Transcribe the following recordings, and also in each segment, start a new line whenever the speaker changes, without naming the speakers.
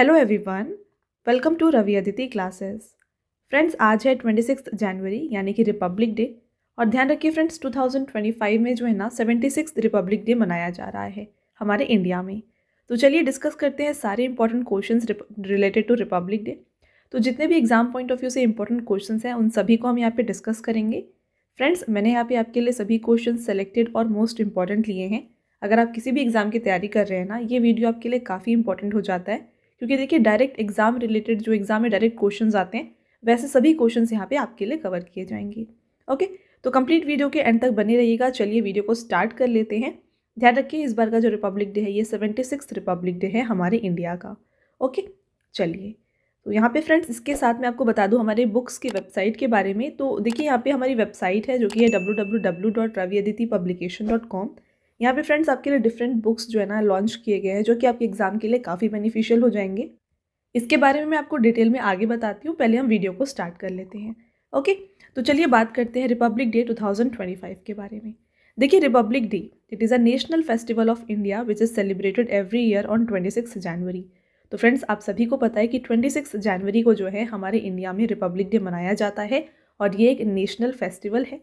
Hello everyone, welcome to Ravi Aditi classes. Friends, आज है 26 जनवरी यानी कि रिपब्लिक डे। और ध्यान रखिए फ्रेंड्स, 2025 में जो है ना 76 रिपब्लिक डे मनाया जा रहा है हमारे इंडिया में। तो चलिए डिस्कस करते हैं सारे important questions related to Republic Day. तो जितने भी एग्जाम पॉइंट ऑफ व्यू से इंपॉर्टेंट क्वेश्चंस हैं उन सभी को हम यहाँ पे डिस्कस करेंगे। फ्रेंड्स, मैंने यहाँ पे आपके लिए सभी क्वेश्चन सेलेक्टेड और मोस्ट इंपॉर्टेंट लिए हैं। अगर आप किसी भी एग्जाम की तैयारी कर रहे हैं ना, ये वीडियो आपके लिए काफ़ी इंपॉर्टेंट हो जाता है, क्योंकि देखिए डायरेक्ट एग्जाम रिलेटेड जो एग्जाम में डायरेक्ट क्वेश्चंस आते हैं वैसे सभी क्वेश्चंस यहाँ पे आपके लिए कवर किए जाएंगे। ओके, तो कंप्लीट वीडियो के एंड तक बने रहिएगा। चलिए वीडियो को स्टार्ट कर लेते हैं। ध्यान रखिए, इस बार का जो रिपब्लिक डे है ये 76 रिपब्लिक डे है हमारे इंडिया का। ओके, चलिए तो यहाँ पे फ्रेंड्स इसके साथ मैं आपको बता दूँ हमारे बुक्स की वेबसाइट के बारे में। तो देखिए यहाँ पे हमारी वेबसाइट है जो कि है www.raviaditipublication.com। यहाँ पे फ्रेंड्स आपके लिए डिफरेंट बुक्स जो है ना लॉन्च किए गए हैं जो कि आपके एग्जाम के लिए काफ़ी बेनिफिशियल हो जाएंगे। इसके बारे में मैं आपको डिटेल में आगे बताती हूँ, पहले हम वीडियो को स्टार्ट कर लेते हैं। ओके, तो चलिए बात करते हैं रिपब्लिक डे 2025 के बारे में। देखिए Republic day it is a national festival of India which is celebrated every year on 26 जनवरी। तो फ्रेंड्स आप सभी को पता है कि 26 जनवरी को जो है हमारे इंडिया में रिपब्लिक डे मनाया जाता है और ये एक नेशनल फेस्टिवल है।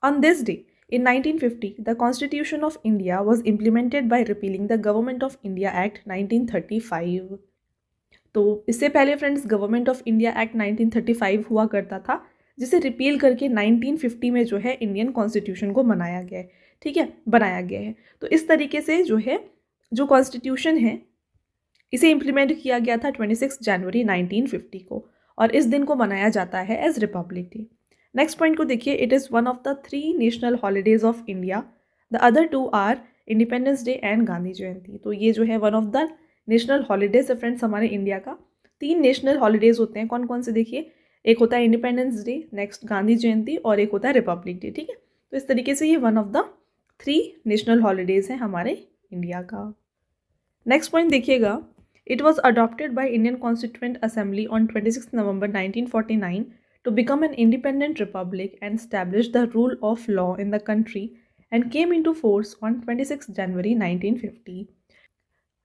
On this day in 1950, the Constitution of India was implemented by repealing the Government of India Act 1935. तो इससे पहले friends government of India act 1935 हुआ करता था, जिसे रिपील करके 1950 में जो है इंडियन कॉन्स्टिट्यूशन को बनाया गया है। ठीक है, बनाया गया है। तो इस तरीके से जो है जो कॉन्स्टिट्यूशन है इसे इम्प्लीमेंट किया गया था 26 जनवरी 1950 को, और इस दिन को मनाया जाता है as Republic day. Next point को देखिए, it is one of the 3 national holidays of India. The other 2 are Independence Day and Gandhi Jayanti. तो ये जो है one of the national holidays है फ्रेंड्स हमारे इंडिया का। 3 नेशनल हॉलीडेज होते हैं, कौन कौन से देखिए, एक होता है इंडिपेंडेंस डे, नेक्स्ट गांधी जयंती और एक होता है रिपब्लिक डे। ठीक है, तो इस तरीके से ये one of the 3 national holidays हैं हमारे इंडिया का। नेक्स्ट पॉइंट देखिएगा, it was adopted by Indian constituent assembly on 26 November 1949 to become an independent republic and establish the rule of law in the country and came into force on 26 जनवरी 1950।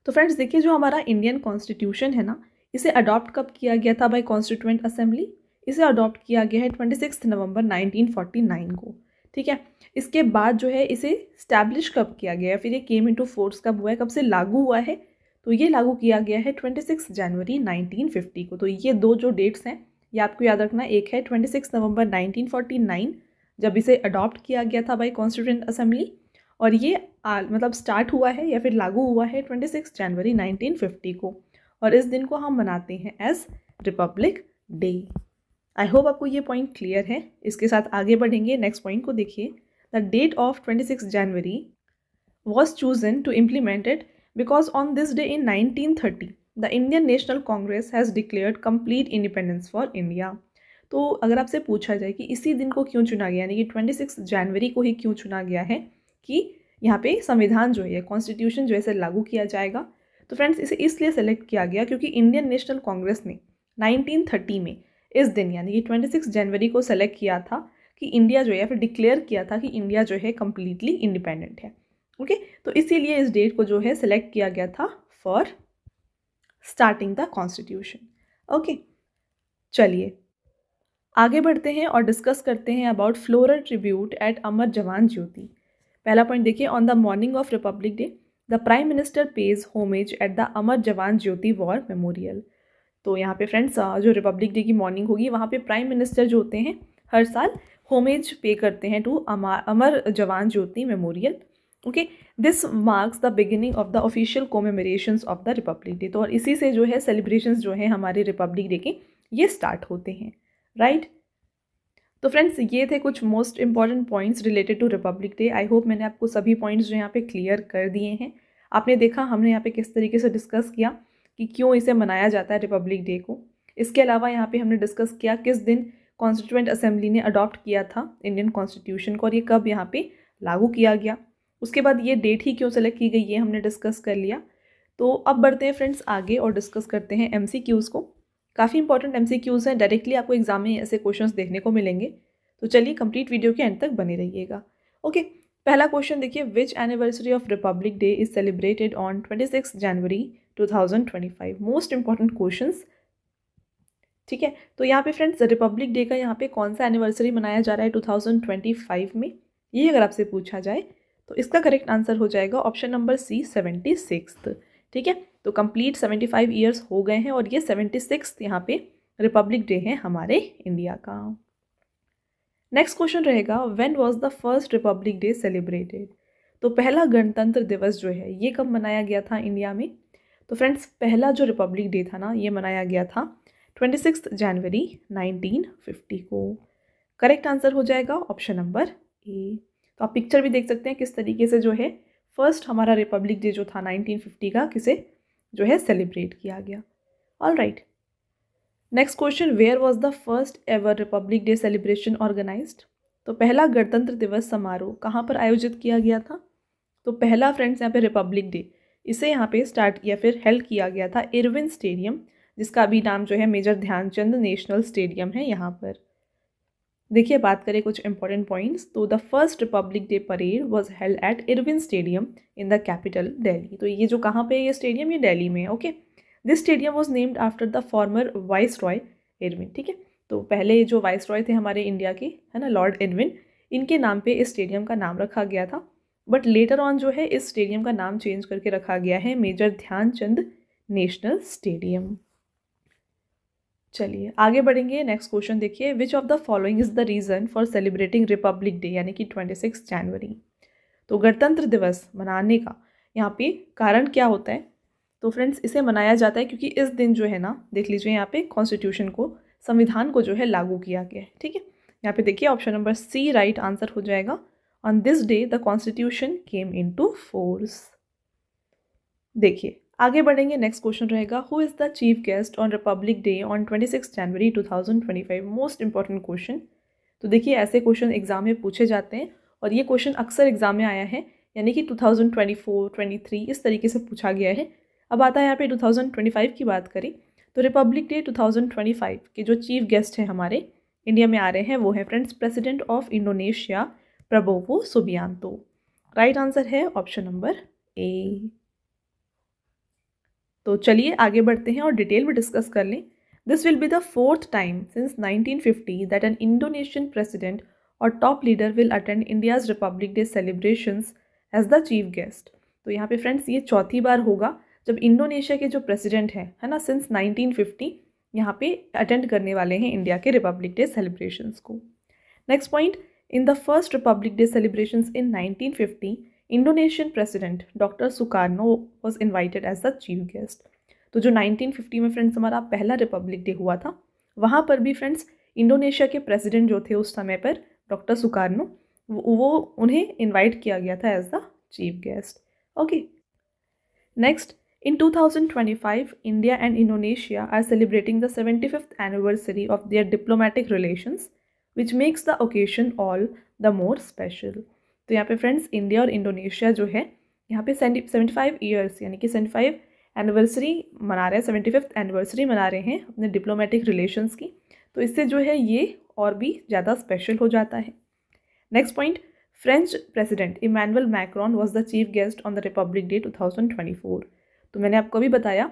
तो friends देखिए, जो हमारा Indian constitution है ना, इसे adopt कब किया गया था बाय कॉन्स्टिट्यूएंट असेंबली? इसे अडॉप्ट किया गया है 26 नवंबर 1949 को। ठीक है, इसके बाद जो है इसे स्टैब्लिश कब किया गया है, फिर ये केम इनटू फोर्स कब हुआ है, कब से लागू हुआ है? तो ये लागू किया गया है 26 जनवरी 1950 को। तो ये दो जो डेट्स हैं ये आपको याद रखना, एक है 26 नवंबर 1949 जब इसे अडॉप्ट किया गया था बाय कॉन्स्टिट्यूएंट असेंबली, और ये मतलब स्टार्ट हुआ है या फिर लागू हुआ है 26 जनवरी 1950 को, और इस दिन को हम मनाते हैं as Republic Day. I hope आपको ये पॉइंट क्लियर है। इसके साथ आगे बढ़ेंगे। नेक्स्ट पॉइंट को देखिए, the date of 26 January was chosen to implement it because on this day in 1930 the Indian National Congress has declared complete independence for India. तो अगर आपसे पूछा जाए कि इसी दिन को क्यों चुना गया, यानी कि 26 जनवरी को ही क्यों चुना गया है कि यहाँ पे संविधान जो है, कॉन्स्टिट्यूशन जो है लागू किया जाएगा, तो फ्रेंड्स इसे इसलिए सेलेक्ट किया गया क्योंकि इंडियन नेशनल कांग्रेस ने 1930 में इस दिन यानी कि 26 जनवरी को सेलेक्ट किया था कि इंडिया जो है, फिर डिक्लेयर किया था कि इंडिया जो है कम्प्लीटली इंडिपेंडेंट है। ओके, तो इसीलिए इस डेट को जो है सेलेक्ट किया गया था for starting the constitution. Okay, चलिए आगे बढ़ते हैं और डिस्कस करते हैं about floral tribute at Amar Jawan Jyoti. पहला पॉइंट देखिए, on the morning of Republic Day the prime minister pays homage at the Amar Jawan Jyoti war memorial. तो यहाँ पे फ्रेंड्स जो रिपब्लिक डे की मॉर्निंग होगी वहाँ पे प्राइम मिनिस्टर जो होते हैं हर साल होमेज पे करते हैं to Amar Jawan Jyoti memorial. Okay, this marks the beginning of the official commemorations of the Republic Day. तो और इसी से जो है सेलिब्रेशंस जो है हमारे रिपब्लिक डे के ये स्टार्ट होते हैं, राइट। तो फ्रेंड्स ये थे कुछ most important points related to Republic Day. I hope मैंने आपको सभी पॉइंट्स जो यहाँ पे क्लियर कर दिए हैं। आपने देखा हमने यहाँ पे किस तरीके से डिस्कस किया कि क्यों इसे मनाया जाता है रिपब्लिक डे को। इसके अलावा यहाँ पे हमने डिस्कस किया किस दिन कॉन्स्टिट्यूएंट असेंबली ने अडॉप्ट किया था इंडियन कॉन्स्टिट्यूशन को और ये कब यहाँ पे लागू किया गया। उसके बाद ये डेट ही क्यों सेलेक्ट की गई ये हमने डिस्कस कर लिया। तो अब बढ़ते हैं फ्रेंड्स आगे और डिस्कस करते हैं MCQs को। काफ़ी इंपॉर्टेंट MCQs हैं, डायरेक्टली आपको एग्जाम में ऐसे क्वेश्चंस देखने को मिलेंगे। तो चलिए कंप्लीट वीडियो के एंड तक बने रहिएगा। ओके, पहला क्वेश्चन देखिए, which anniversary of Republic Day is celebrated on 26 January 2025। Most important questions, ठीक है। तो यहाँ पे फ्रेंड्स रिपब्लिक डे का यहाँ पे कौन सा एनिवर्सरी मनाया जा रहा है 2025 में, ये अगर आपसे पूछा जाए तो इसका करेक्ट आंसर हो जाएगा ऑप्शन नंबर सी, 76। ठीक है, तो कंप्लीट 75 ईयर्स हो गए हैं और ये 76 यहाँ पे रिपब्लिक डे है हमारे इंडिया का। नेक्स्ट क्वेश्चन रहेगा, when was the first Republic day celebrated. तो पहला गणतंत्र दिवस जो है ये कब मनाया गया था इंडिया में। तो फ्रेंड्स पहला जो रिपब्लिक डे था ना ये मनाया गया था 26 जनवरी 1950 को। करेक्ट आंसर हो जाएगा ऑप्शन नंबर ए। तो आप पिक्चर भी देख सकते हैं किस तरीके से जो है फर्स्ट हमारा रिपब्लिक डे जो था 1950 का किसे जो है सेलिब्रेट किया गया। All right, next question, where was the first ever Republic Day celebration organised. तो पहला गणतंत्र दिवस समारोह कहाँ पर आयोजित किया गया था। तो पहला फ्रेंड्स यहाँ पे रिपब्लिक डे इसे यहाँ पे स्टार्ट या फिर हेल्ड किया गया था इरविन स्टेडियम, जिसका अभी नाम जो है मेजर ध्यानचंद नेशनल स्टेडियम है यहाँ पर। देखिए बात करें कुछ इंपॉर्टेंट पॉइंट्स, तो the first Republic Day parade was held at Irwin stadium in the capital Delhi. तो ये जो कहाँ पे ये स्टेडियम, ये दिल्ली में है। Okay, this stadium was named after the former vice Roy Irwin. ठीक है, तो पहले जो वाइस रॉय थे हमारे इंडिया के, है ना, लॉर्ड इरविन, इनके नाम पे इस स्टेडियम का नाम रखा गया था। बट लेटर ऑन जो है इस स्टेडियम का नाम चेंज करके रखा गया है मेजर ध्यानचंद नेशनल स्टेडियम। चलिए आगे बढ़ेंगे। नेक्स्ट क्वेश्चन देखिए, विच of the following is the reason for celebrating Republic day यानी कि 26 जनवरी। तो गणतंत्र दिवस मनाने का यहाँ पे कारण क्या होता है। तो फ्रेंड्स इसे मनाया जाता है क्योंकि इस दिन जो है ना, देख लीजिए यहाँ पे कॉन्स्टिट्यूशन को, संविधान को जो है लागू किया गया है। ठीक है, यहाँ पे देखिए option number C right answer हो जाएगा। On this day the constitution came into force. देखिए आगे बढ़ेंगे। नेक्स्ट क्वेश्चन रहेगा, who is the chief guest on Republic Day on 26 January 2025। Most important question. तो देखिए ऐसे क्वेश्चन एग्जाम में पूछे जाते हैं और ये क्वेश्चन अक्सर एग्जाम में आया है, यानी कि 2024, 23 इस तरीके से पूछा गया है। अब आता है यहाँ पे 2025 की बात करें तो रिपब्लिक डे 2025 के जो चीफ गेस्ट हैं हमारे इंडिया में आ रहे हैं वो है friends president of Indonesia Prabowo Subianto. Right answer है ऑप्शन नंबर ए। तो चलिए आगे बढ़ते हैं और डिटेल में डिस्कस कर लें। This will be the fourth time since 1950 that an Indonesian president or top leader will attend India's Republic Day celebrations as the chief guest. तो यहाँ पे फ्रेंड्स ये चौथी बार होगा जब इंडोनेशिया के जो प्रेसिडेंट हैं, है ना, सिंस 1950 यहाँ पे अटेंड करने वाले हैं इंडिया के रिपब्लिक डे सेलिब्रेशंस को। Next point, in the first Republic Day celebrations in 1950 Indonesian president doctor Sukarno was invited as the chief guest. तो जो 1950 में फ्रेंड्स हमारा पहला रिपब्लिक डे हुआ था वहाँ पर भी फ्रेंड्स इंडोनेशिया के प्रेसिडेंट जो थे उस समय पर डॉक्टर सुकार्नो, वो उन्हें इन्वाइट किया गया था as the chief guest. Okay, next, in 2025 India and Indonesia are celebrating the 75th anniversary of their diplomatic relations which makes the occasion all the more special। तो यहाँ पे फ्रेंड्स इंडिया और Indonesia जो है यहाँ पे 75 ईयर्स यानी कि 75 एनिवर्सरी मना रहे हैं, 75th एनिवर्सरी मना रहे हैं अपने डिप्लोमेटिक रिलेशंस की। तो इससे जो है ये और भी ज़्यादा स्पेशल हो जाता है। Next point, French president Emmanuel Macron was the chief guest on the Republic Day 2024। तो मैंने आपको भी बताया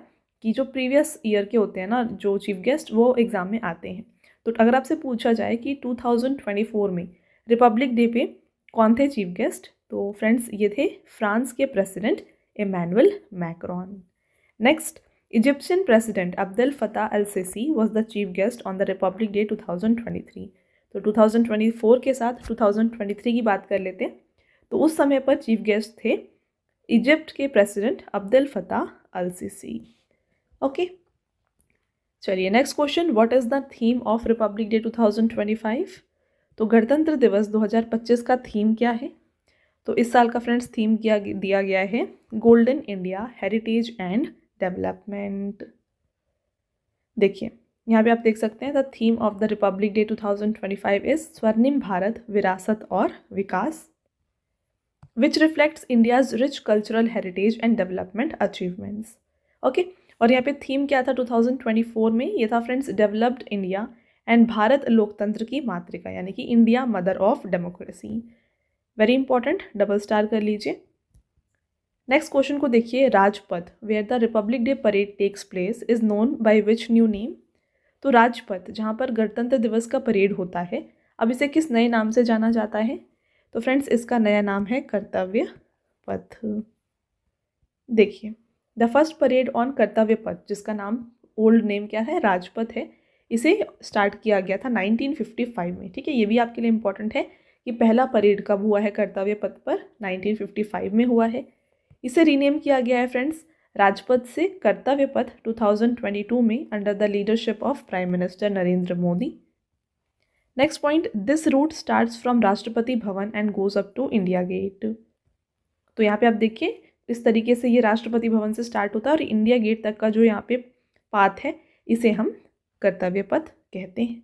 कि जो प्रीवियस ईयर के होते हैं ना जो चीफ गेस्ट वो एग्ज़ाम में आते हैं। तो अगर आपसे पूछा जाए कि 2024 में रिपब्लिक डे पे कौन थे चीफ गेस्ट, तो फ्रेंड्स ये थे फ्रांस के president Emmanuel Macron. Next, Egyptian president Abdel Fattah al Sisi was the chief guest on the Republic Day 2023। तो 2024 के साथ 2023 की बात कर लेते हैं। तो उस समय पर चीफ गेस्ट थे इजिप्ट के president Abdel Fattah al CC. Okay, चलिए next question, what is the theme of Republic Day 2025। तो गणतंत्र दिवस 2025 का थीम क्या है। तो इस साल का फ्रेंड्स थीम दिया गया है golden India heritage and development. देखिए यहाँ पे आप देख सकते हैं the theme of the Republic Day 2025 is स्वर्णिम भारत विरासत और विकास which reflects India's rich cultural heritage and development achievements। Okay, और यहाँ पे थीम क्या था 2024 में, ये था friends developed India and Bharat लोकतंत्र की मातृका यानी कि India mother of democracy. Very important, double star कर लीजिए। नेक्स्ट क्वेश्चन को देखिए, Rajpath where the Republic Day parade takes place is known by which new name. तो राजपथ जहाँ पर गणतंत्र दिवस का परेड होता है, अब इसे किस नए नाम से जाना जाता है? तो फ्रेंड्स इसका नया नाम है कर्तव्य पथ। देखिए, द फर्स्ट परेड ऑन कर्तव्य पथ, जिसका नाम ओल्ड नेम क्या है, राजपथ है, इसे स्टार्ट किया गया था 1955 में। ठीक है, ये भी आपके लिए इंपॉर्टेंट है कि पहला परेड कब हुआ है कर्तव्य पथ पर, 1955 में हुआ है। इसे रीनेम किया गया है फ्रेंड्स राजपथ से कर्तव्य पथ 2022 में under the leadership of prime minister Narendra Modi. Next point, this route starts from Rashtrapati Bhavan and goes up to India Gate. तो यहाँ पे आप देखिए इस तरीके से ये राष्ट्रपति भवन से स्टार्ट होता है और इंडिया गेट तक का जो यहाँ पे पाथ है इसे हम कर्तव्य पथ कहते हैं।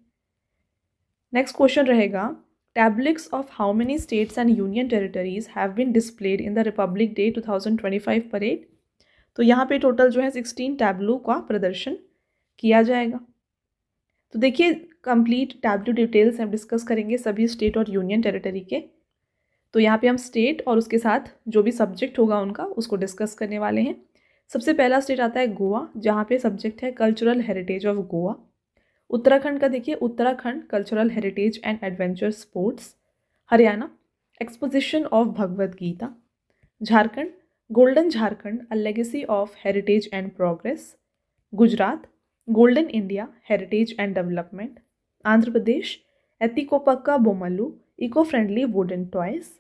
नेक्स्ट क्वेश्चन रहेगा, tableaux of how many states and union territories have been displayed in the Republic Day 2025 parade. तो यहाँ पे टोटल जो है 16 टैब्लू का प्रदर्शन किया जाएगा। तो देखिए कंप्लीट टैब्लू डिटेल्स हम डिस्कस करेंगे सभी स्टेट और यूनियन टेरिटरी के। तो यहाँ पे हम स्टेट और उसके साथ जो भी सब्जेक्ट होगा उनका उसको डिस्कस करने वाले हैं। सबसे पहला स्टेट आता है गोवा, जहाँ पे सब्जेक्ट है cultural heritage of Goa. Uttarakhand का देखिए, Uttarakhand cultural heritage and adventure sports. Haryana, exposition of Bhagavad Gita. Jharkhand, golden Jharkhand a legacy of heritage and progress. Gujarat, golden India heritage and development. Andhra Pradesh, Etikoppaka Bommalu eco friendly wooden toys.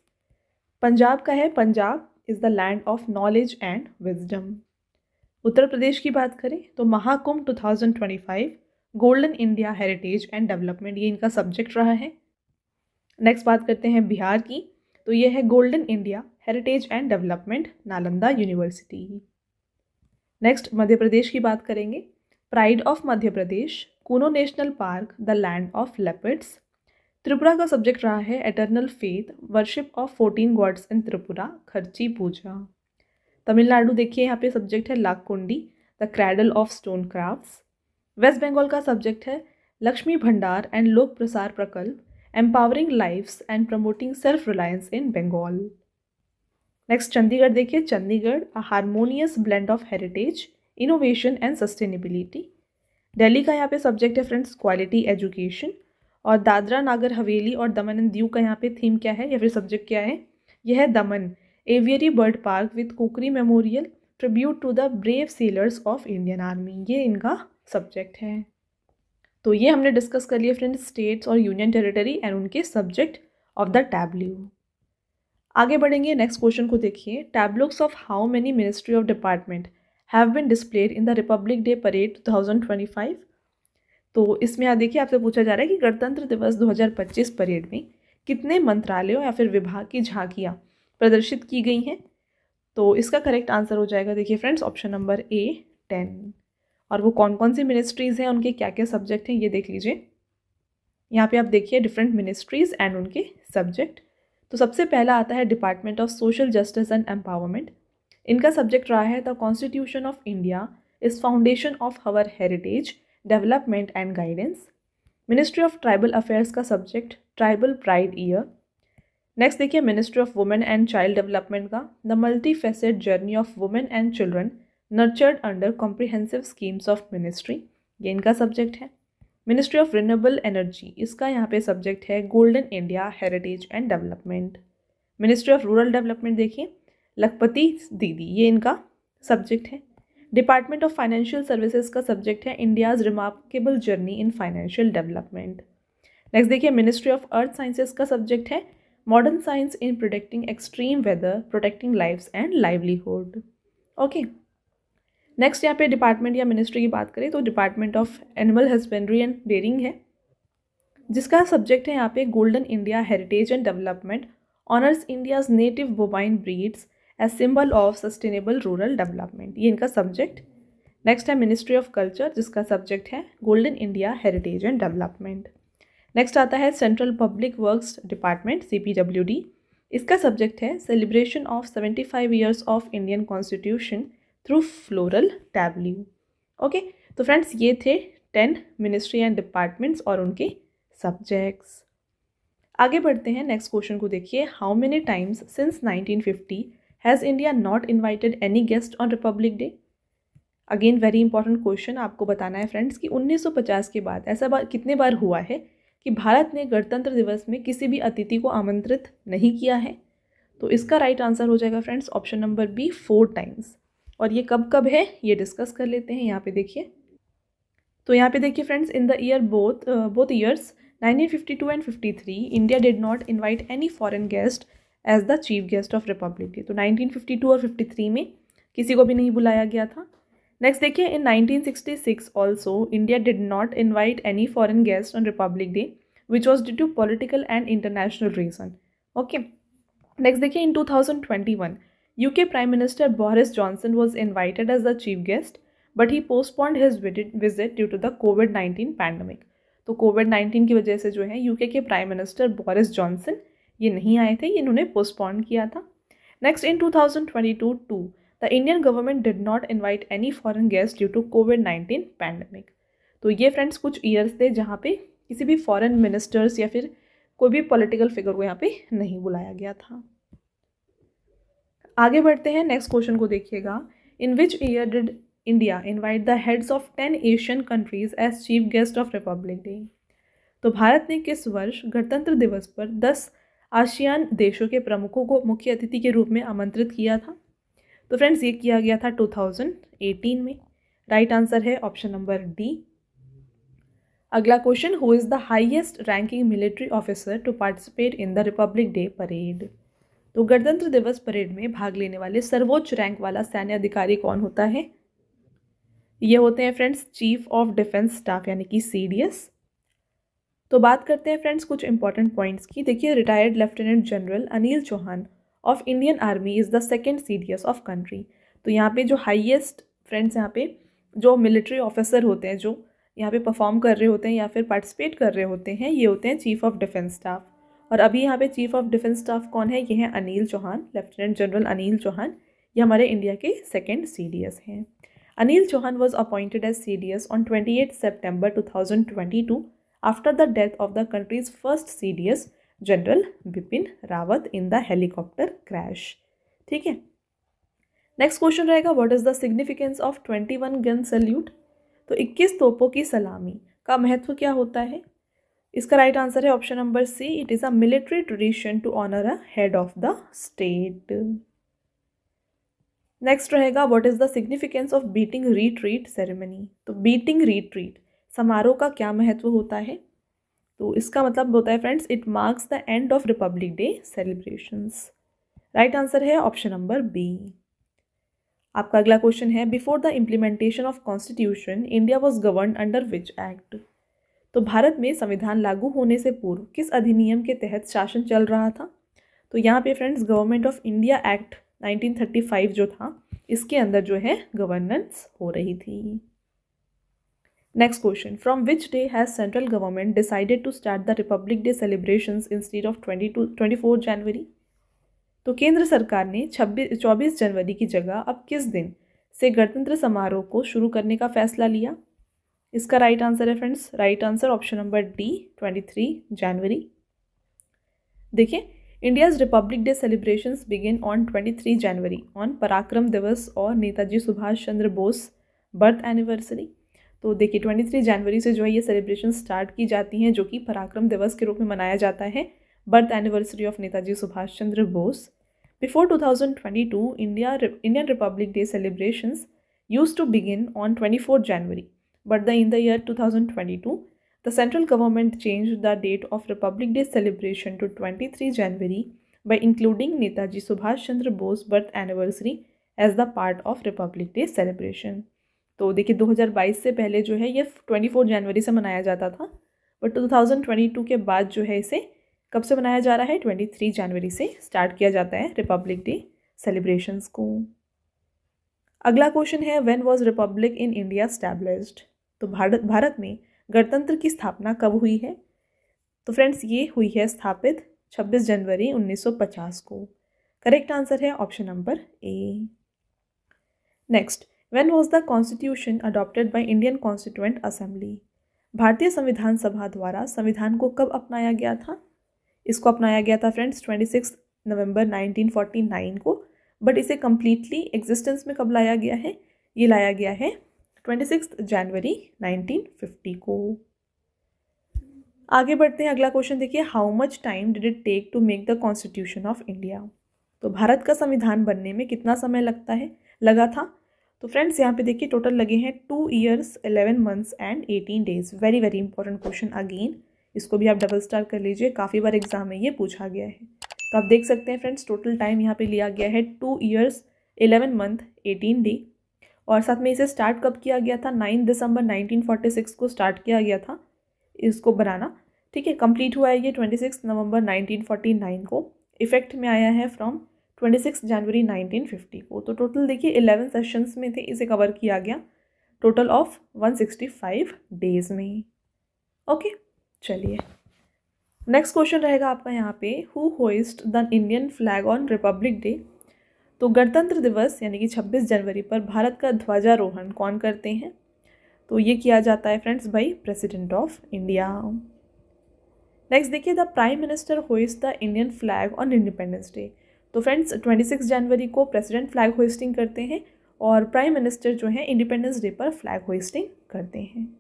Punjab का है Punjab is the land of knowledge and wisdom. Uttar Pradesh की बात करें तो Mahakumbh 2025 golden India heritage and development, ये इनका subject रहा है। नेक्स्ट बात करते हैं बिहार की, तो ये है golden India heritage and development Nalanda University. Next Madhya Pradesh की बात करेंगे, pride of Madhya Pradesh Kuno National Park the land of leopards. Tripura का सब्जेक्ट रहा है eternal faith worship of 14 gods in Tripura Kharchi Puja. Tamil Nadu देखिए यहाँ पे सब्जेक्ट है Lakkundi the cradle of stone crafts. West Bengal का सब्जेक्ट है Lakshmi Bhandar and Lok Prasar Prakalpa empowering lives and promoting self reliance in Bengal. Next Chandigarh देखिए, Chandigarh a harmonious blend of heritage innovation and sustainability. Delhi का यहाँ पे सब्जेक्ट है फ्रेंड्स क्वालिटी एजुकेशन। और दादरा नागर हवेली और दमन एंड दीव का यहाँ पे थीम क्या है या फिर सब्जेक्ट क्या है, यह है Daman aviary bird park with Kukri memorial tribute to the brave sailors of Indian army, ये इनका सब्जेक्ट है। तो ये हमने डिस्कस कर लिए फ्रेंड्स स्टेट्स और यूनियन टेरिटरी एंड उनके सब्जेक्ट ऑफ द टैब्लू। आगे बढ़ेंगे, नेक्स्ट क्वेश्चन को देखिए, tableaus of how many ministry of department have been displayed in the Republic Day parade 2025। तो इसमें यहाँ देखिए आपसे पूछा जा रहा है कि गणतंत्र दिवस 2025 परेड में कितने मंत्रालयों या फिर विभाग की झांकियाँ प्रदर्शित की गई हैं। तो इसका करेक्ट आंसर हो जाएगा देखिए फ्रेंड्स ऑप्शन नंबर ए 10। और वो कौन कौन सी मिनिस्ट्रीज़ हैं, उनके क्या क्या सब्जेक्ट हैं, ये देख लीजिए। यहाँ पे आप देखिए डिफरेंट मिनिस्ट्रीज़ एंड उनके सब्जेक्ट। तो सबसे पहला आता है department of social justice and empowerment. इनका सब्जेक्ट रहा है the constitution of India is foundation of our heritage development and guidance. Ministry of tribal affairs का subject tribal pride year. Next देखिए ministry of women and child development का the multi facet journey of women and children nurtured under comprehensive schemes of ministry, ये इनका subject है। Ministry of renewable energy, इसका यहाँ पे subject है golden India heritage and development. Ministry of rural development देखिए लखपति दीदी, ये इनका सब्जेक्ट है। डिपार्टमेंट ऑफ फाइनेंशियल सर्विसेज का सब्जेक्ट है India's remarkable journey in financial development. Next देखिए मिनिस्ट्री ऑफ अर्थ साइंसेज का सब्जेक्ट है modern science in protecting extreme weather protecting lives and livelihood. Okay, next यहाँ पे डिपार्टमेंट या ministry की बात करें तो department of animal husbandry and dairying है, जिसका सब्जेक्ट है यहाँ पे golden India heritage and development honours India's native bovine breeds as symbol of sustainable rural development, ये इनका सब्जेक्ट। नेक्स्ट है मिनिस्ट्री ऑफ कल्चर, जिसका सब्जेक्ट है golden India heritage and development. Next आता है central public works department CPWD, इसका subject है celebration of 75 years of Indian constitution through floral tableau. Okay, तो फ्रेंड्स ये थे 10 मिनिस्ट्री एंड डिपार्टमेंट्स और उनके सब्जेक्ट्स। आगे बढ़ते हैं, नेक्स्ट क्वेश्चन को देखिए। How many times since 1950 has India not invited any guest on Republic day? Again very important question, आपको बताना है फ्रेंड्स कि 1950 के बाद ऐसा कितने बार हुआ है कि भारत ने गणतंत्र दिवस में किसी भी अतिथि को आमंत्रित नहीं किया है। तो इसका राइट आंसर हो जाएगा friends option number B, 4 times. और ये कब कब है ये डिस्कस कर लेते हैं। यहाँ पे देखिए, तो यहाँ पे देखिए friends, in the year both years 1952 and 53 India did not invite any foreign guest as the chief guest of Republic Day. तो 1952 और 53 में किसी को भी नहीं बुलाया गया था। नेक्स्ट देखिए, in 1966 also India did not invite any foreign guest on Republic Day which was due to political and international reason. Okay, next देखिए, in 2021 UK prime minister Boris Johnson was invited as the chief guest but he postponed his visit due to the कोविड-19 pandemic. तो कोविड-19 की वजह से जो है UK के प्राइम मिनिस्टर बोरिस जॉनसन ये नहीं आए थे, इन्होंने पोस्टपोन किया था। Next, in 2022 too the Indian government did not invite any foreign guest due to कोविड-19 पैंडमिक। तो ये फ्रेंड्स कुछ ईयर्स थे जहाँ पे किसी भी फॉरेन मिनिस्टर्स या फिर कोई भी पॉलिटिकल फिगर को यहाँ पे नहीं बुलाया गया था। आगे बढ़ते हैं, नेक्स्ट क्वेश्चन को देखिएगा। In which year did India invite the heads of 10 Asian countries as chief guest of Republic Day? तो भारत ने किस वर्ष गणतंत्र दिवस पर 10 आसियान देशों के प्रमुखों को मुख्य अतिथि के रूप में आमंत्रित किया था? तो फ्रेंड्स ये किया गया था 2018 में। राइट आंसर है ऑप्शन नंबर डी। अगला question, who is the highest ranking military officer to participate in the Republic Day parade? तो गणतंत्र दिवस परेड में भाग लेने वाले सर्वोच्च रैंक वाला सैन्य अधिकारी कौन होता है? ये होते हैं friends chief of defence staff यानी कि CDS। तो बात करते हैं फ्रेंड्स कुछ इंपॉर्टेंट पॉइंट्स की। देखिए, retired lieutenant general Anil Chauhan of Indian army is the second CDS of country. तो यहाँ पे जो हाईएस्ट फ्रेंड्स यहाँ पे जो मिलिट्री ऑफिसर होते हैं जो यहाँ पे परफॉर्म कर रहे होते हैं या फिर पार्टिसिपेट कर रहे होते हैं, ये होते हैं चीफ ऑफ डिफेंस स्टाफ। और अभी यहाँ पे चीफ ऑफ डिफेंस स्टाफ कौन है? ये है अनिल चौहान, लेफ्टिनेंट जनरल अनिल चौहान। ये हमारे इंडिया के सेकेंड CDS हैं। Anil Chauhan was appointed as CDS on 28 September 2022 after the death of the country's first CDS, General Bipin Rawat, in the helicopter crash. ठीक है, नेक्स्ट क्वेश्चन रहेगा, what is the significance of 21 gun salute? तो 21 तोपों की सलामी का महत्व क्या होता है? इसका राइट आंसर है option number C, it is a military tradition to honour a head of the state. Next रहेगा, what is the significance of beating retreat ceremony? तो बीटिंग रिट्रीट समारोह का क्या महत्व होता है? तो इसका मतलब होता है friends, it marks the end of Republic Day celebrations. Right answer है ऑप्शन नंबर बी। आपका अगला क्वेश्चन है, before the implementation of constitution India was govern under which act? तो भारत में संविधान लागू होने से पूर्व किस अधिनियम के तहत शासन चल रहा था? तो यहाँ पे friends government of India act 1935 जो था, इसके अंदर जो है गवर्नेंस हो रही थी। Next question, from which day has central government decided to start the Republic Day celebrations instead of 24 January? तो केंद्र सरकार ने 24 जनवरी की जगह अब किस दिन से गणतंत्र समारोह को शुरू करने का फैसला लिया? इसका राइट आंसर है friends, right answer option number D, 23 जनवरी। देखिए, India's Republic Day celebrations begin on 23 January on पराक्रम दिवस और नेताजी सुभाष चंद्र बोस बर्थ एनिवर्सरी। तो देखिए 23 जनवरी से जो है ये सेलिब्रेशन स्टार्ट की जाती हैं, जो कि पराक्रम दिवस के रूप में मनाया जाता है, birth anniversary of Netaji Subhash Chandra Bose. Before 2022 Indian Republic Day celebrations used to begin on 24 January, but in the year 2022 the central government changed the date of Republic Day celebration to 23 January by including Netaji Subhash Chandra Bose birth anniversary as the part of Republic Day celebration। तो देखिए 2022 से पहले जो है ये 24 जनवरी से मनाया जाता था, बट 2022 के बाद जो है इसे कब से मनाया जा रहा है? 23 जनवरी से स्टार्ट किया जाता है रिपब्लिक डे सेलिब्रेशंस को। अगला क्वेश्चन है, when was Republic in India established? तो भारत में गणतंत्र की स्थापना कब हुई है? तो फ्रेंड्स ये हुई है स्थापित 26 जनवरी 1950 को। करेक्ट आंसर है option number A. Next, when was the constitution adopted by Indian constituent assembly? भारतीय संविधान सभा द्वारा संविधान को कब अपनाया गया था? इसको अपनाया गया था फ्रेंड्स 26 नवंबर 1949 को, बट इसे कम्प्लीटली एग्जिस्टेंस में कब लाया गया है? ये लाया गया है 26 जनवरी 1950 को। आगे बढ़ते हैं, अगला क्वेश्चन देखिए, how much time did it take to make the constitution of India? तो भारत का संविधान बनने में कितना समय लगा था? तो फ्रेंड्स यहाँ पे देखिए टोटल लगे हैं 2 years 11 months and 18 days। Very very important question again, इसको भी आप डबल स्टार कर लीजिए, काफ़ी बार एग्जाम में ये पूछा गया है। तो आप देख सकते हैं फ्रेंड्स टोटल टाइम यहाँ पे लिया गया है 2 years 11 month 18 day, और साथ में इसे स्टार्ट कब किया गया था? 9 दिसंबर 1946 को स्टार्ट किया गया था इसको बनाना, ठीक है। कंप्लीट हुआ है ये 26 नवंबर 1949 को, इफेक्ट में आया है फ्रॉम 26 जनवरी 1950 को। तो टोटल देखिए 11 सेशंस में थे, इसे कवर किया गया टोटल ऑफ 165 डेज में। ओके, चलिए नेक्स्ट क्वेश्चन रहेगा आपका यहाँ पे, who hoist the Indian flag on Republic Day? तो गणतंत्र दिवस यानी कि 26 जनवरी पर भारत का ध्वजारोहण कौन करते हैं? तो ये किया जाता है friends by president of India. Next देखिए, the prime minister hoist the Indian flag on Independence Day? तो फ्रेंड्स 26 जनवरी को प्रेसिडेंट फ्लैग होइस्टिंग करते हैं और प्राइम मिनिस्टर जो है इंडिपेंडेंस डे पर फ्लैग होइस्टिंग करते हैं।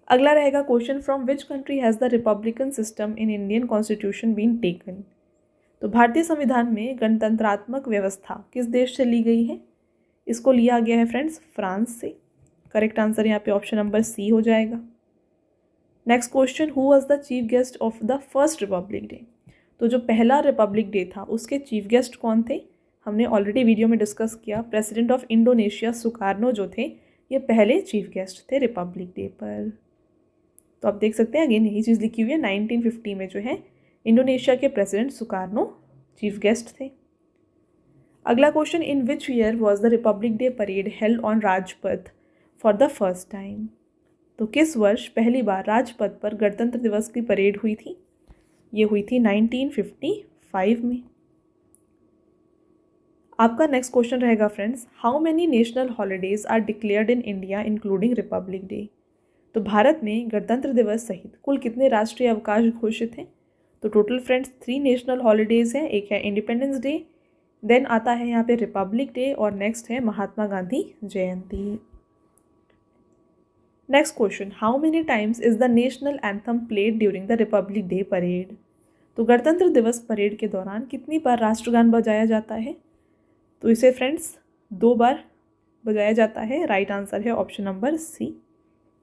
अगला रहेगा question, from which country has the republican system in Indian constitution been taken? तो भारतीय संविधान में गणतंत्रात्मक व्यवस्था किस देश से ली गई है? इसको लिया गया है फ्रेंड्स फ्रांस से। करेक्ट आंसर यहाँ पे ऑप्शन नंबर सी हो जाएगा। Next question, who was the chief guest of the first Republic Day? तो जो पहला रिपब्लिक डे था उसके चीफ गेस्ट कौन थे? हमने ऑलरेडी वीडियो में डिस्कस किया, प्रेसिडेंट ऑफ इंडोनेशिया सुकार्नो जो थे ये पहले चीफ गेस्ट थे रिपब्लिक डे पर। तो आप देख सकते हैं अगेन यही चीज़ लिखी हुई है, 1950 में जो है इंडोनेशिया के प्रेसिडेंट सुकार्नो चीफ गेस्ट थे। अगला question, in which year was the Republic Day parade held on Rajpath for the first time? तो किस वर्ष पहली बार राजपथ पर गणतंत्र दिवस की परेड हुई थी? ये हुई थी 1955 में। आपका नेक्स्ट क्वेश्चन रहेगा friends, how many national holidays are declared in India including Republic Day? तो भारत में गणतंत्र दिवस सहित कुल कितने राष्ट्रीय अवकाश घोषित हैं? तो टोटल फ्रेंड्स 3 नेशनल हॉलीडेज हैं, एक है इंडिपेंडेंस डे, देन आता है यहाँ पे रिपब्लिक डे और नेक्स्ट है Mahatma Gandhi Jayanti. Next question, how many times is the national anthem played during the Republic Day parade? तो गणतंत्र दिवस परेड के दौरान कितनी बार राष्ट्रगान बजाया जाता है? तो इसे फ्रेंड्स 2 बार बजाया जाता है। राइट आंसर है ऑप्शन नंबर सी।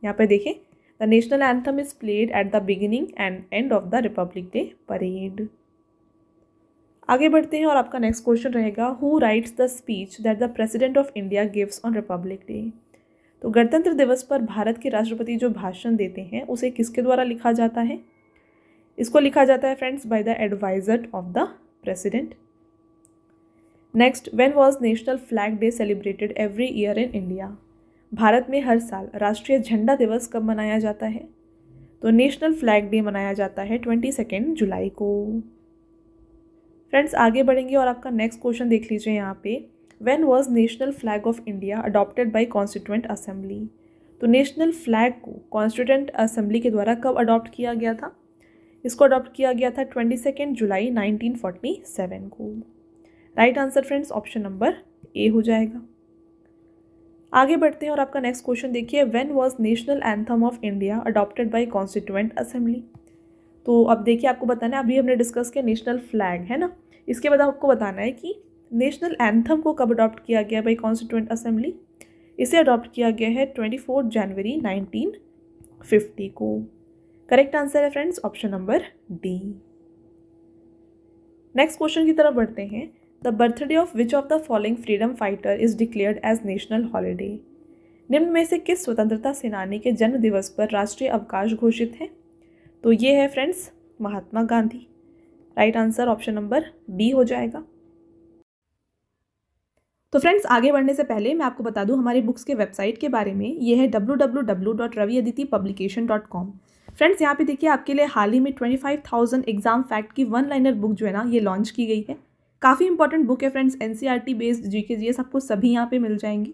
यहाँ पे देखें, the national anthem is played at the beginning and end of the Republic Day parade. आगे बढ़ते हैं और आपका नेक्स्ट क्वेश्चन रहेगा, who rights the speech that the president of India gives on Republic Day? तो गणतंत्र दिवस पर भारत के राष्ट्रपति जो भाषण देते हैं उसे किसके द्वारा लिखा जाता है? इसको लिखा जाता है friends by the adviser of the president. Next, when was national flag day celebrated every year in India? Bharat में हर साल राष्ट्रीय झंडा दिवस कब मनाया जाता है? तो नेशनल फ्लैग डे मनाया जाता है 22 जुलाई को। फ्रेंड्स आगे बढ़ेंगे और आपका नेक्स्ट क्वेश्चन देख लीजिए यहाँ पे, when was national flag of India adopted by constituent assembly? तो नेशनल फ्लैग को कॉन्स्टिट्यूएंट असेंबली के द्वारा कब अडॉप्ट किया गया था? इसको अडॉप्ट किया गया था 22 जुलाई 1947 को। Right answer friends option number A हो जाएगा। आगे बढ़ते हैं और आपका नेक्स्ट क्वेश्चन देखिए, when was national anthem of India adopted by constituent assembly? तो अब देखिए आपको बताना है, अभी हमने डिस्कस किया नेशनल फ्लैग है ना, इसके बाद आपको बताना है कि नेशनल एंथम को कब अडॉप्ट किया गया बाय कॉन्स्टिट्यूएंट असेंबली? इसे अडॉप्ट किया गया है 24 जनवरी 1950 को। करेक्ट आंसर है friends option number D. Next question की तरफ बढ़ते हैं, the birthday of which of the following freedom fighter is declared as national holiday? निम्न में से किस स्वतंत्रता सेनानी के जन्म दिवस पर राष्ट्रीय अवकाश घोषित है? तो ये है friends Mahatma Gandhi. Right answer option number B हो जाएगा। तो फ्रेंड्स आगे बढ़ने से पहले मैं आपको बता दूं हमारी बुक्स के वेबसाइट के बारे में। ये है www.raviaditipublication.com। फ्रेंड्स यहाँ पे देखिए आपके लिए हाल ही में 25,000 एग्जाम फैक्ट की 1-लाइनर बुक जो है ना ये लॉन्च की गई है। काफ़ी इंपॉर्टेंट बुक है friends, NCERT based GK GS आपको सभी यहाँ पे मिल जाएंगे।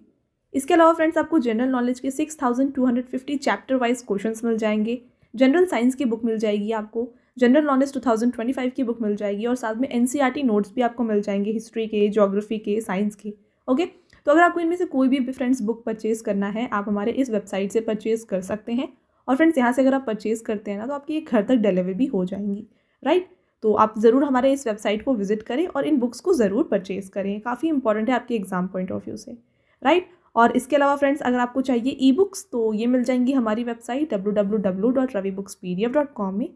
इसके अलावा फ्रेंड्स आपको जनरल नॉलेज के 6250 चैप्टर वाइज क्वेश्चंस मिल जाएंगे। जनरल साइंस की बुक मिल जाएगी आपको, जनरल नॉलेज 2025 की बुक मिल जाएगी और साथ में NCERT नोट्स भी आपको मिल जाएंगे, हिस्ट्री के, ज्योग्राफी के, साइंस के। ओके, तो अगर आपको इनमें से कोई भी फ्रेंड्स बुक परचेज़ करना है, आप हमारे इस वेबसाइट से परचेज़ कर सकते हैं। और फ्रेंड्स यहाँ से अगर आप परचेज़ करते हैं ना, तो आपकी ये घर तक डिलीवरी भी हो जाएंगी, राइट। तो आप ज़रूर हमारे इस वेबसाइट को विजिट करें और इन बुक्स को ज़रूर परचेज़ करें, काफ़ी इंपॉर्टेंट है आपके एग्जाम पॉइंट ऑफ व्यू से, राइट। और इसके अलावा फ्रेंड्स अगर आपको चाहिए ई बुक्स तो ये मिल जाएंगी हमारी वेबसाइट www.ravibookspdf.com में।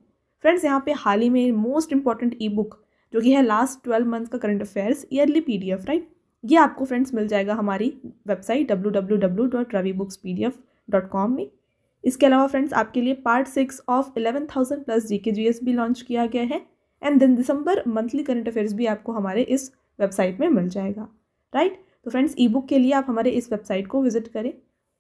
फ्रेंड्स यहाँ पे हाल ही में मोस्ट इंपॉर्टेंट ई बुक जो कि है लास्ट 12 मंथ का current affairs yearly PDF, right, ये आपको फ्रेंड्स मिल जाएगा हमारी वेबसाइट www.ravibookspdf.com में। इसके अलावा फ्रेंड्स आपके लिए पार्ट 6 ऑफ 11,000 प्लस GK/GS भी लॉन्च किया गया है एंड देन दिसंबर मंथली करंट अफेयर्स भी आपको हमारे इस वेबसाइट में मिल जाएगा, राइट। तो फ्रेंड्स ई बुक के लिए आप हमारे इस वेबसाइट को विजिट करें।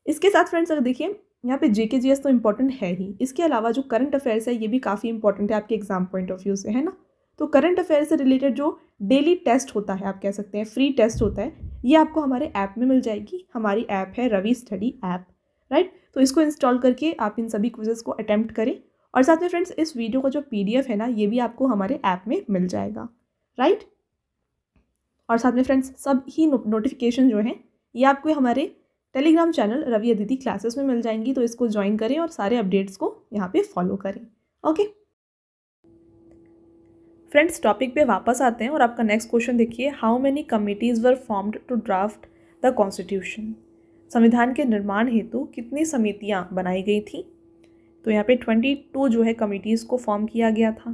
इसके साथ फ्रेंड्स अगर देखिए यहाँ पे GK/GS तो इंपॉर्टेंट है ही, इसके अलावा जो करंट अफेयर्स है ये भी काफ़ी इंपॉर्टेंट है आपके एग्जाम पॉइंट ऑफ व्यू से, है ना। तो करंट अफेयर से रिलेटेड जो डेली टेस्ट होता है, आप कह सकते हैं फ्री टेस्ट होता है, ये आपको हमारे ऐप में मिल जाएगी। हमारी ऐप है रवि स्टडी ऐप, राइट। तो इसको इंस्टॉल करके आप इन सभी क्विजेस को अटेम्प्ट करें और साथ में फ्रेंड्स इस वीडियो का जो PDF है ना, ये भी आपको हमारे ऐप में मिल जाएगा, राइट। और साथ में फ्रेंड्स सब ही नोटिफिकेशन जो है ये आपको हमारे Telegram channel Ravi Aditi classes में मिल जाएंगी। तो इसको ज्वाइन करें और सारे अपडेट्स को यहाँ पे फॉलो करें। ओके फ्रेंड्स, टॉपिक पे वापस आते हैं और आपका नेक्स्ट क्वेश्चन देखिए, how many committees were formed to draft the constitution. संविधान के निर्माण हेतु कितनी समितियाँ बनाई गई थी। तो यहाँ पे 22 जो है कमिटीज़ को फॉर्म किया गया था।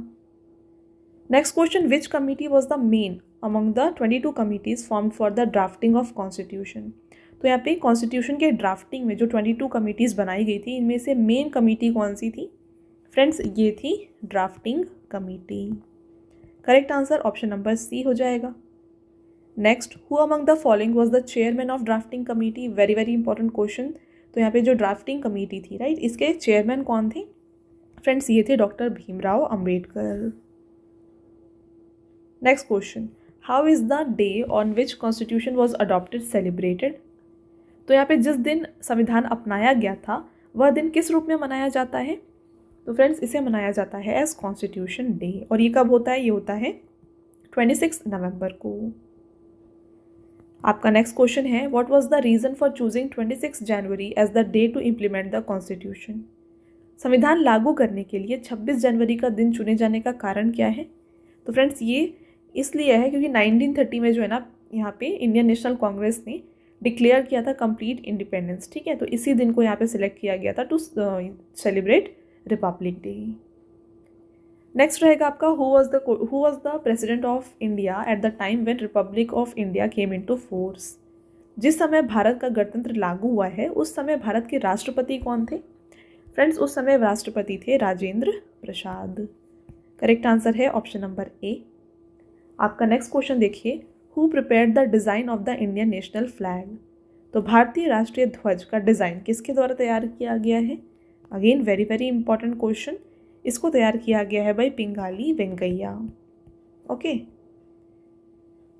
Next question, which committee was the main among the 22 committees formed for the drafting of constitution. तो यहाँ पे कॉन्स्टिट्यूशन के ड्राफ्टिंग में जो 22 कमिटीज़ बनाई गई थी, इनमें से मेन कमिटी कौन सी थी फ्रेंड्स, ये थी drafting committee. Correct answer option number C हो जाएगा। Next, who among the following was the chairman of drafting committee. Very very important question. तो यहाँ पे जो ड्राफ्टिंग कमेटी थी, राइट, इसके चेयरमैन कौन थे फ्रेंड्स, ये थे doctor Bhimrao Ambedkar. Next question, how is the day on which constitution was adopted celebrated. तो यहाँ पे जिस दिन संविधान अपनाया गया था वह दिन किस रूप में मनाया जाता है। तो फ्रेंड्स इसे मनाया जाता है एज कॉन्स्टिट्यूशन डे। और ये कब होता है, ये होता है 26 नवंबर को। आपका नेक्स्ट क्वेश्चन है, what was the reason for choosing 26 January as the day to implement the constitution. संविधान लागू करने के लिए 26 जनवरी का दिन चुने जाने का कारण क्या है। तो फ्रेंड्स ये इसलिए है क्योंकि 1930 में जो है ना, यहाँ पे इंडियन नेशनल कांग्रेस ने डिक्लेयर किया था कंप्लीट इंडिपेंडेंस, ठीक है। तो इसी दिन को यहाँ पे सिलेक्ट किया गया था to celebrate republic day. Next रहेगा आपका, who was the president of India at the time when republic of India came into force. जिस समय भारत का गणतंत्र लागू हुआ है उस समय भारत के राष्ट्रपति कौन थे फ्रेंड्स, उस समय राष्ट्रपति थे राजेंद्र प्रसाद। करेक्ट आंसर है ऑप्शन नंबर A। आपका नेक्स्ट क्वेश्चन देखिए, who prepared the design of the Indian national flag. तो भारतीय राष्ट्रीय ध्वज का डिज़ाइन किसके द्वारा तैयार किया गया है। Again very very important question. इसको तैयार किया गया है by Pingali Venkayya. Okay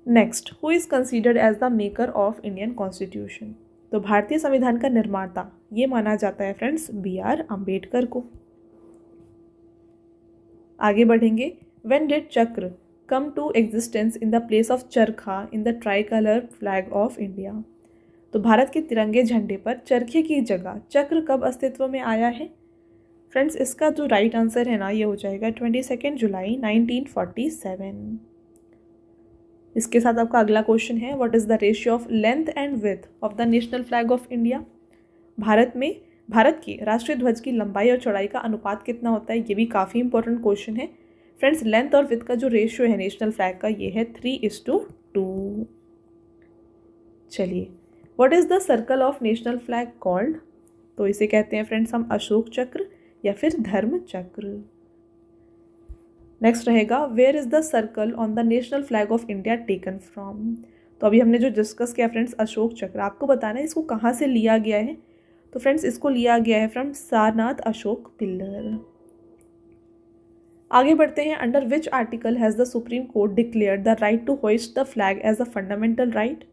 next, who is considered as the maker of Indian constitution. तो भारतीय संविधान का निर्माता ये माना जाता है फ्रेंड्स BR अम्बेडकर को। आगे बढ़ेंगे, when did chakra come to existence in the place of charkha in the tricolour flag of India. तो भारत के तिरंगे झंडे पर चरखे की जगह चक्र कब अस्तित्व में आया है फ्रेंड्स, इसका जो राइट आंसर है ना, ये हो जाएगा 22 जुलाई 1947। इसके साथ आपका अगला क्वेश्चन है, what is the ratio of length and width of the national flag of India. Bharat की राष्ट्रीय ध्वज की लंबाई और चौड़ाई का अनुपात कितना होता है, ये भी काफ़ी इंपॉर्टेंट क्वेश्चन है फ्रेंड्स। लेंथ और विड्थ का जो रेशियो है नेशनल फ्लैग का, ये है 3:2। चलिए, what is the circle of national flag called. तो इसे कहते हैं फ्रेंड्स हम अशोक चक्र या फिर धर्म चक्र। नेक्स्ट रहेगा, where is the circle on the national flag of India taken from. तो अभी हमने जो डिस्कस किया फ्रेंड्स अशोक चक्र, आपको बताना है इसको कहाँ से लिया गया है। तो फ्रेंड्स इसको लिया गया है फ्रॉम सारनाथ अशोक पिल्लर। आगे बढ़ते हैं, under which article has the supreme court declared the right to hoist the flag as a fundamental right.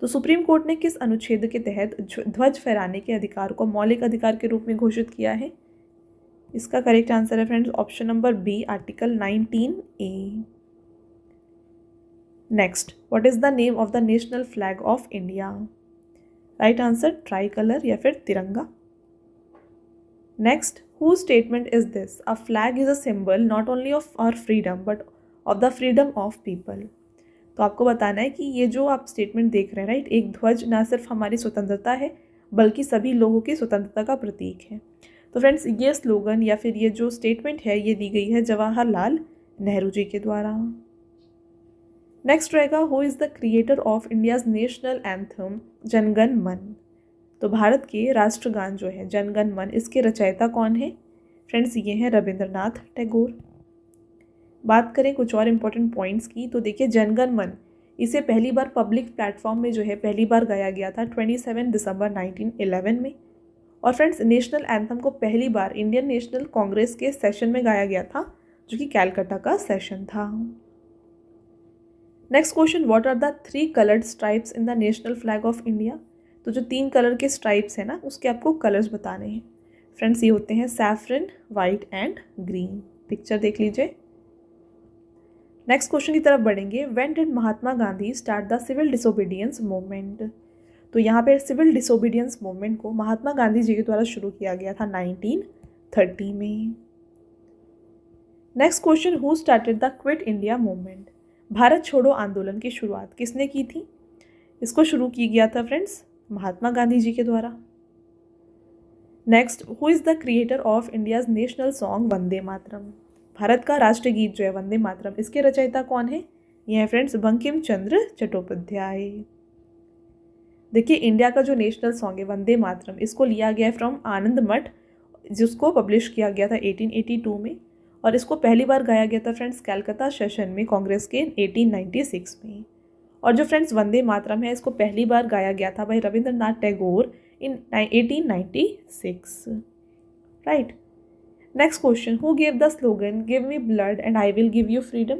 तो सुप्रीम कोर्ट ने किस अनुच्छेद के तहत ध्वज फहराने के अधिकार को मौलिक अधिकार के रूप में घोषित किया है। इसका करेक्ट आंसर है friends option number B, article 19A। Next, what is the name of the national flag of India? Right answer tricolour या फिर तिरंगा। Next, whose statement is this? A flag is a symbol not only of our freedom but of the freedom of people। तो आपको बताना है कि ये जो आप स्टेटमेंट देख रहे हैं, राइट, एक ध्वज ना सिर्फ हमारी स्वतंत्रता है बल्कि सभी लोगों की स्वतंत्रता का प्रतीक है। तो फ्रेंड्स ये स्लोगन या फिर ये जो स्टेटमेंट है ये दी गई है जवाहरलाल नेहरू जी के द्वारा। नेक्स्ट रहेगा, who is the creator of India's national anthem Jana Gana Mana? तो भारत के राष्ट्रगान जो है जनगण मन, इसके रचयिता कौन है? फ्रेंड्स ये हैं रविंद्रनाथ टैगोर। बात करें कुछ और इम्पोर्टेंट पॉइंट्स की, तो देखिए जनगण मन इसे पहली बार पब्लिक प्लेटफॉर्म में जो है पहली बार गाया गया था 27 दिसंबर 1911 में। और फ्रेंड्स नेशनल एंथम को पहली बार इंडियन नेशनल कांग्रेस के सेशन में गाया गया था जो कि कैलकाटा का सेशन था। Next question, what are the 3 coloured stripes in the national flag of India? तो जो 3 कलर के स्ट्राइप्स हैं ना उसके आपको कलर्स बताने हैं। फ्रेंड्स ये होते हैं saffron, white and green. Picture देख लीजिए। नेक्स्ट क्वेश्चन की तरफ बढ़ेंगे, when did Mahatma Gandhi start the civil disobedience movement? तो यहाँ पे सिविल डिसोबीडियंस मूवमेंट को महात्मा गांधी जी के द्वारा शुरू किया गया था 1930 में। Next question, who started the quit India movement? Bharat छोड़ो आंदोलन की शुरुआत किसने की थी? इसको शुरू किया गया था फ्रेंड्स महात्मा गांधी जी के द्वारा। Next, who is the creator of India's national song Vande Mataram? Bharat का राष्ट्रीय गीत जो है वंदे मातरम, इसके रचयिता कौन है? ये है फ्रेंड्स बंकिम चंद्र चट्टोपाध्याय। देखिए इंडिया का जो नेशनल सॉन्ग है वंदे मातरम, इसको लिया गया है फ्रॉम आनंद मठ, जिसको पब्लिश किया गया था 1882 में। और इसको पहली बार गाया गया था फ्रेंड्स कैलकाटा सेशन में कांग्रेस के 1896 में। और जो फ्रेंड्स वंदे मातरम है इसको पहली बार गाया गया था भाई रविंद्रनाथ टैगोर इन 1896, right. Next question, who gave the slogan give me blood and I will give you freedom?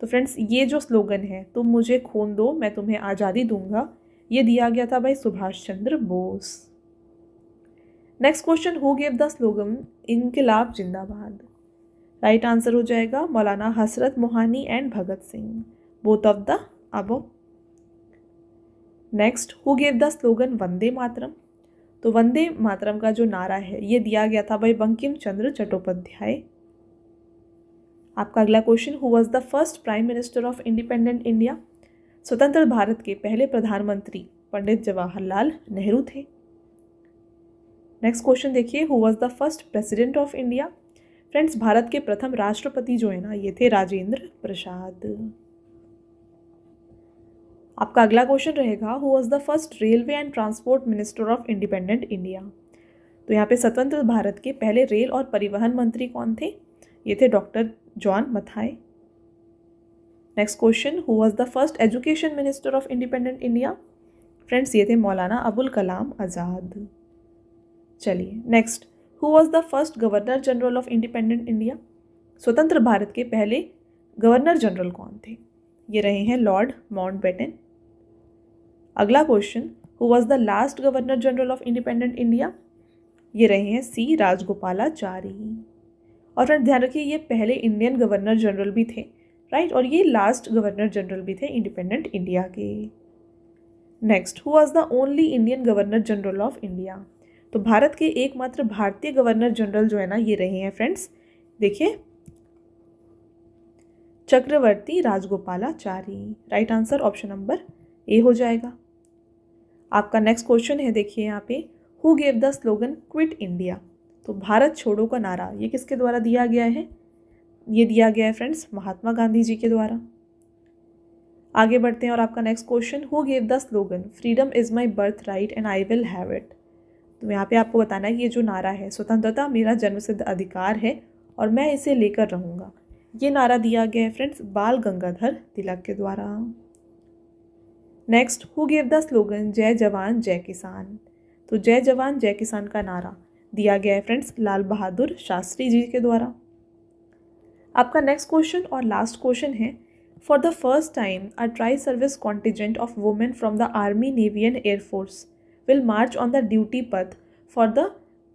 तो फ्रेंड्स ये जो स्लोगन है तुम मुझे खून दो मैं तुम्हें आज़ादी दूंगा, ये दिया गया था भाई Subhash Chandra Bose. Next question, who gave the slogan इनकलाब जिंदाबाद? राइट आंसर हो जाएगा Maulana Hasrat Mohani and Bhagat Singh, both of the above. Next, who gave the slogan Vande Mataram? तो वंदे मातरम का जो नारा है ये दिया गया था भाई बंकिम चंद्र चट्टोपाध्याय। आपका अगला question, who was the first prime minister of independent India? स्वतंत्र भारत के पहले प्रधानमंत्री पंडित जवाहरलाल नेहरू थे। नेक्स्ट क्वेश्चन देखिए, who was the first president of India? Friends Bharat के प्रथम राष्ट्रपति जो है ना ये थे राजेंद्र प्रसाद। आपका अगला क्वेश्चन रहेगा, who was the first railway and transport minister of independent India? तो यहाँ पे स्वतंत्र भारत के पहले रेल और परिवहन मंत्री कौन थे? ये थे doctor John Mathai. Next question, who was the first education minister of independent India? Friends ये थे मौलाना अबुल कलाम आज़ाद। चलिए next, who was the first governor general of independent India? स्वतंत्र भारत के पहले गवर्नर जनरल कौन थे? ये रहे हैं लॉर्ड माउंटबेटन। अगला question, who was the last governor general of independent India? ये रहे हैं सी राजगोपालाचारी। और फ्रेंड ध्यान रखिए ये पहले इंडियन गवर्नर जनरल भी थे, राइट, और ये लास्ट गवर्नर जनरल भी थे इंडिपेंडेंट इंडिया के। Next, who was the only Indian governor general of India? तो भारत के एकमात्र भारतीय गवर्नर जनरल जो है ना ये रहे हैं फ्रेंड्स, देखिए Chakravarti Rajagopalachari. Right answer option number A हो जाएगा। आपका नेक्स्ट क्वेश्चन है देखिए यहाँ पे, who gave the slogan quit India? तो भारत छोड़ो का नारा ये किसके द्वारा दिया गया है? ये दिया गया है फ्रेंड्स महात्मा गांधी जी के द्वारा। आगे बढ़ते हैं और आपका next question, who gave the slogan freedom is my birth right and I will have it? तो यहाँ पे आपको बताना है कि ये जो नारा है स्वतंत्रता मेरा जन्मसिद्ध अधिकार है और मैं इसे लेकर रहूँगा, ये नारा दिया गया है फ्रेंड्स बाल गंगाधर तिलक के द्वारा। Next, who gave the slogan जय जवान जय किसान? तो जय जवान जय किसान का नारा दिया गया है फ्रेंड्स लाल बहादुर शास्त्री जी के द्वारा। आपका नेक्स्ट क्वेश्चन और लास्ट क्वेश्चन है, for the first time a tri service contingent of women from the army navy and air force will march on the duty path for the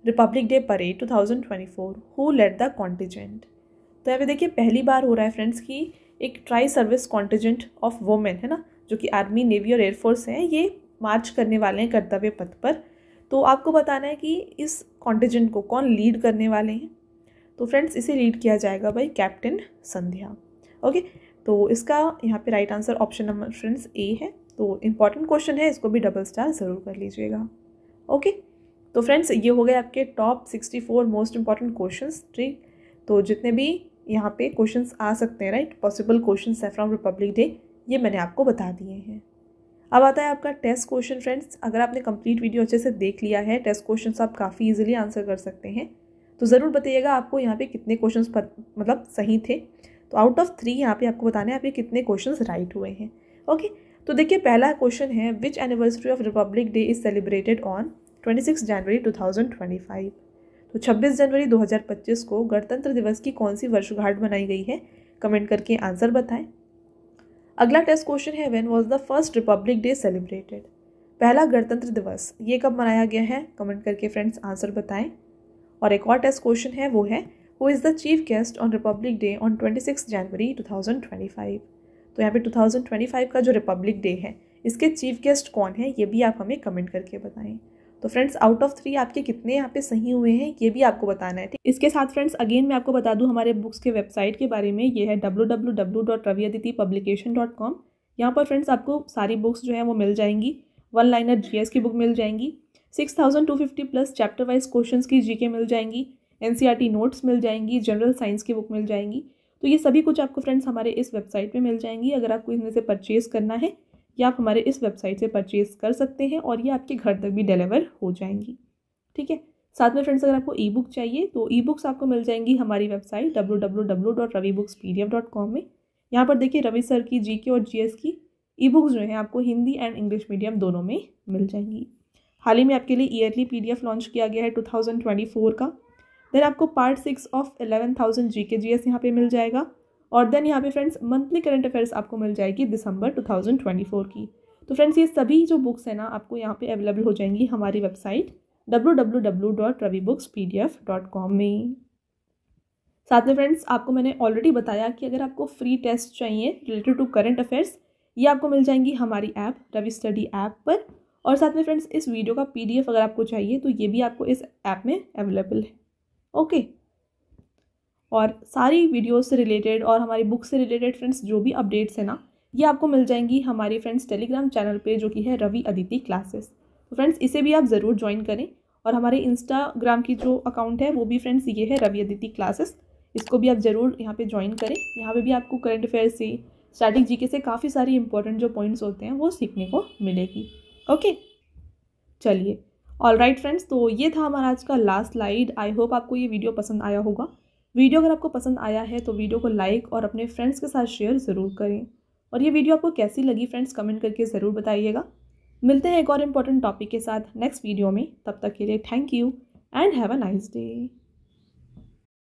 Republic Day parade 2024 who led the contingent. तो यहाँ पे देखिए पहली बार हो रहा है friends कि एक try service contingent of women है ना, जो कि आर्मी, नेवी और एयरफोर्स है, ये मार्च करने वाले हैं कर्तव्य पथ पर। तो आपको बताना है कि इस कॉन्टिजेंट को कौन लीड करने वाले हैं। तो फ्रेंड्स इसे लीड किया जाएगा बाई कैप्टन संध्या। ओके, तो इसका यहाँ पे right answer option number friends A है। तो इम्पॉर्टेंट क्वेश्चन है, इसको भी डबल स्टार ज़रूर कर लीजिएगा। ओके, तो फ्रेंड्स ये हो गए आपके टॉप 64 मोस्ट इंपॉर्टेंट क्वेश्चंस। ठीक, तो जितने भी यहाँ पे क्वेश्चंस आ सकते हैं, राइट, पॉसिबल क्वेश्चंस है फ्रॉम रिपब्लिक डे, ये मैंने आपको बता दिए हैं। अब आता है आपका टेस्ट क्वेश्चन फ्रेंड्स। अगर आपने कंप्लीट वीडियो अच्छे से देख लिया है, टेस्ट क्वेश्चंस आप काफ़ी इजीली आंसर कर सकते हैं। तो ज़रूर बताइएगा आपको यहाँ पे कितने क्वेश्चंस मतलब सही थे। तो आउट ऑफ 3 यहाँ पे आपको बताना है आपके कितने क्वेश्चंस राइट हुए हैं। ओके, तो देखिए पहला क्वेश्चन है, which anniversary of Republic Day is celebrated on 26 January 2025। तो 26 जनवरी 2025 को गणतंत्र दिवस की कौन सी वर्षगांठ मनाई गई है? कमेंट करके आंसर बताएं। अगला टेस्ट क्वेश्चन है, when was the first Republic day celebrated. पहला गणतंत्र दिवस ये कब मनाया गया है? कमेंट करके फ्रेंड्स आंसर बताएं। और एक और टेस्ट क्वेश्चन है, वो है who is the chief guest on Republic Day on 26 January 2025। तो यहाँ पे 2025 का जो रिपब्लिक डे है, इसके चीफ गेस्ट कौन है, ये भी आप हमें कमेंट करके बताएं। तो फ्रेंड्स आउट ऑफ 3 आपके कितने यहाँ पे सही हुए हैं, ये भी आपको बताना है। ठीक, इसके साथ फ्रेंड्स अगेन मैं आपको बता दूं हमारे बुक्स के वेबसाइट के बारे में। ये है www.raviaditipublication.com। यहाँ पर फ्रेंड्स आपको सारी बुक्स जो है वो मिल जाएंगी। 1 लाइनर जीएस की बुक मिल जाएंगी, 6250 प्लस चैप्टर वाइज क्वेश्चंस की जीके मिल जाएंगी, एनसीईआरटी नोट्स मिल जाएंगी, जनरल साइंस की बुक मिल जाएंगी। तो ये सभी कुछ आपको फ्रेंड्स हमारे इस वेबसाइट पे मिल जाएंगी। अगर आपको इनमें से परचेज़ करना है, या आप हमारे इस वेबसाइट से परचेज़ कर सकते हैं और ये आपके घर तक भी डिलीवर हो जाएंगी। ठीक है, साथ में फ्रेंड्स अगर आपको ई बुक चाहिए तो ई बुक्स आपको मिल जाएंगी हमारी वेबसाइट www.ravibookspdf.com में। यहाँ पर देखिए रवि सर की जीके और जीएस की ई बुक्स जो हैं आपको हिंदी एंड इंग्लिश मीडियम दोनों में मिल जाएंगी। हाल ही में आपके लिए ईयरली पीडीएफ लॉन्च किया गया है 2024 का। देन आपको पार्ट 6 ऑफ 11,000 जीके जीएस यहाँ पे मिल जाएगा। और देन यहाँ पे फ्रेंड्स मंथली करंट अफेयर्स आपको मिल जाएगी दिसंबर 2024 की। तो फ्रेंड्स ये सभी जो बुक्स हैं ना आपको यहाँ पे अवेलेबल हो जाएंगी हमारी वेबसाइट www.ravibookspdf.com में। साथ में फ्रेंड्स आपको मैंने ऑलरेडी बताया कि अगर आपको फ्री टेस्ट चाहिए रिलेटेड टू करंट अफेयर्स, ये आपको मिल जाएंगी हमारी ऐप रवि स्टडी ऐप पर। और साथ में फ्रेंड्स इस वीडियो का पीडीएफ अगर आपको चाहिए तो ये भी आपको इस ऐप में अवेलेबल है। ओके, और सारी वीडियोस से रिलेटेड और हमारी बुक से रिलेटेड फ्रेंड्स जो भी अपडेट्स है ना, ये आपको मिल जाएंगी हमारी फ्रेंड्स टेलीग्राम चैनल पे, जो कि है रवि अदिति क्लासेस। तो फ्रेंड्स इसे भी आप ज़रूर ज्वाइन करें। और हमारे इंस्टाग्राम की जो अकाउंट है वो भी फ्रेंड्स ये है रवि अदिति क्लासेस, इसको भी आप ज़रूर यहाँ पे ज्वाइन करें। यहाँ पे भी आपको करंट अफेयर्स से, स्टैटिक जीके से काफ़ी सारी इंपॉर्टेंट जो पॉइंट्स होते हैं वो सीखने को मिलेगी। ओके, चलिए, ऑल राइट फ्रेंड्स, तो ये था हमारा आज का लास्ट स्लाइड। आई होप आपको ये वीडियो पसंद आया होगा। वीडियो अगर आपको पसंद आया है तो वीडियो को लाइक और अपने फ्रेंड्स के साथ शेयर ज़रूर करें। और ये वीडियो आपको कैसी लगी फ्रेंड्स कमेंट करके ज़रूर बताइएगा। मिलते हैं एक और इम्पॉर्टेंट टॉपिक के साथ नेक्स्ट वीडियो में। तब तक के लिए thank you and have a nice day.